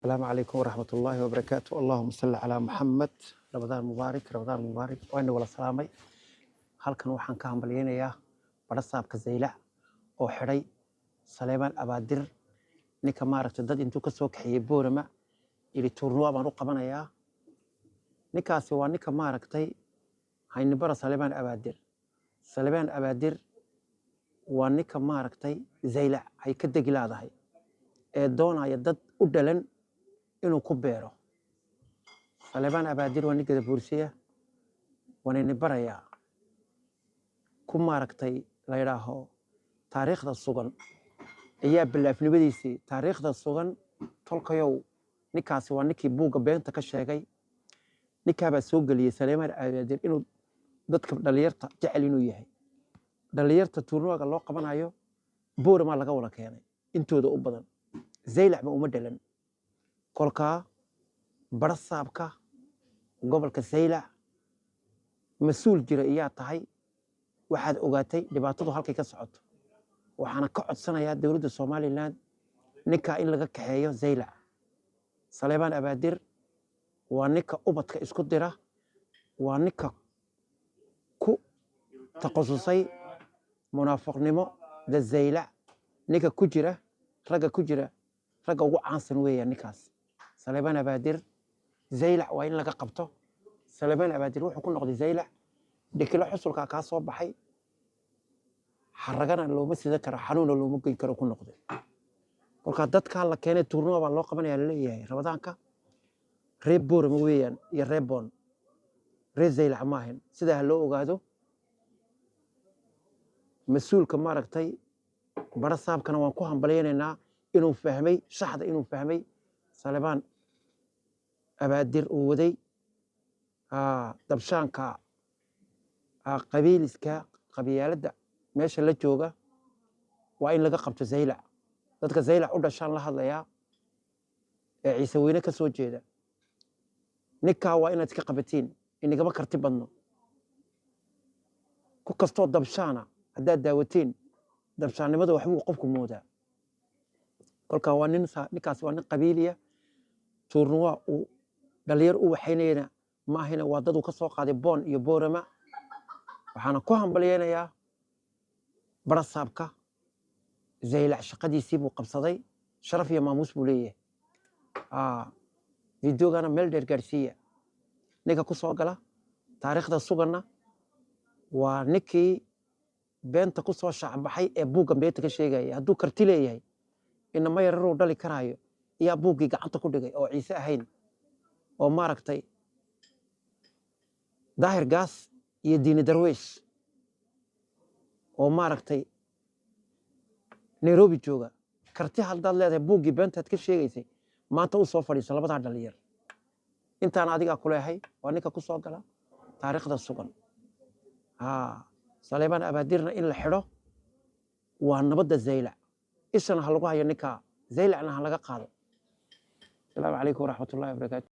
السلام عليكم ورحمة الله وبركاته. اللهم صل على محمد. رمضان مبارك، رمضان مبارك. وأنا ولا سلامي. halkan waxaan ka hambalyeeynaya barasaabka Zeylac oo xiray Saleeman Abaadir ninka maaragtay dad intuu ka soo kaxiyay Boorama ili turnuwa baan u qabanayaa ninkaasi waa ninka maaragtay hayni bara Saleeman Abaadir. Saleeman Abaadir waa ninka maaragtay Zeylac ay ka degilaadahay ee doonaya dad u dhalan inuu ku beero. Saleeman Abaadir waa ninka buursiya waana baraya ku maaragtay la yiraahdo taariikhda sugan ayaa bilaafnimadiisii taariikhda sugan tolkayow ninkaasi waa ninkii buuga beenta ka sheegay ninka baa soo galiyay Saleeman Abaadir inuu dadka dhalinyarta jecel inuu yahay dhalinyarta turnuwaga loo qabanayo Boorama laga wada keenay intooda u badan Zeylac ma uma dhalan kolka barasaabka gobolka Zeylac mas'uul jira ayaa tahay waxaad ogaatay dhibaatadu halkay ka socoto waxaana ka codsanayaa dawladda Soomaaliland ninka in laga kaxeeyo Zeylac. Saleeman Abaadir waa ninka ubadka isku dira waa ninka ku taqasusay munaafiqnimo da Zeylac ninka ku jira raga ugu caansan weeyaan ninkaas. Saleeman Abaadir Zeylac waa in laga qabto. Saleeman Abaadir wuxuu ku noqday Zeylac dhikilo xusulka ka soo baxay xaragana looma sida karo xanuuna looma geyn karo ku noqday kolka dadka la keenay turnuwa baa loo qabanaya leeyahay Ramadaanka reeb Boorama weeyaan iyo reebon reeb Zeylac ma ahan sida loo ogaado mas'uulka maaragtay barasaabkana waan ku hambalyeynaa inuu fahmay shaxda inuu fahmay Saleeman Abaadir uu waday dabshaanka qabiiliska qabiyaalada meesha la jooga waa in laga qabto Zeylac dadka Zeylac u dhashaan la hadlaya ee Ciise weyne ka soo jeeda ninka waa inaad ka qabatiin inagama karti badno ku kasto dabshaana haddaad daawatiin dabshaannimada waxbuu qofku moodaa kolka waa ninkaas waa nin qabiiliya turnuwa uu dhalinyar u waxaynayna ma ahina waa dad uu ka soo qaaday Boon iyo Boorama waxaana ku hambalyeeynaya barasaabka Zeylac shaqadiisii buu qabsaday sharaf iyo maamuus buu leeyahay videogana meel dheer gaarsiiya ninka ku soo gala taariikhda suganna waa ninkii beenta ku soo shacbaxay ee buuga beenta ka sheegay hadduu karti leeyahay inama yararoo dhali karaayo ayaa buugii gacanta ku dhigay oo Ciise ahayn oo maaragtay daahir gaas iyo diini darweys oo maaragtay Nairobi jooga karti haddaad leedahay buugii beentaad ka sheegaysay maanta u soo fadhiiso labada dhalinyar intaan adiga ku leeyahay waa ninka ku soo gala taariikhda sugan Saleeman Abaadirna in la xiro waa nabadda Zeylac ishana ha lagu hayo ninka Zeylacna ha laga qaado. Assalaamu calaykum waraxmatullaahi wabarakaatuh.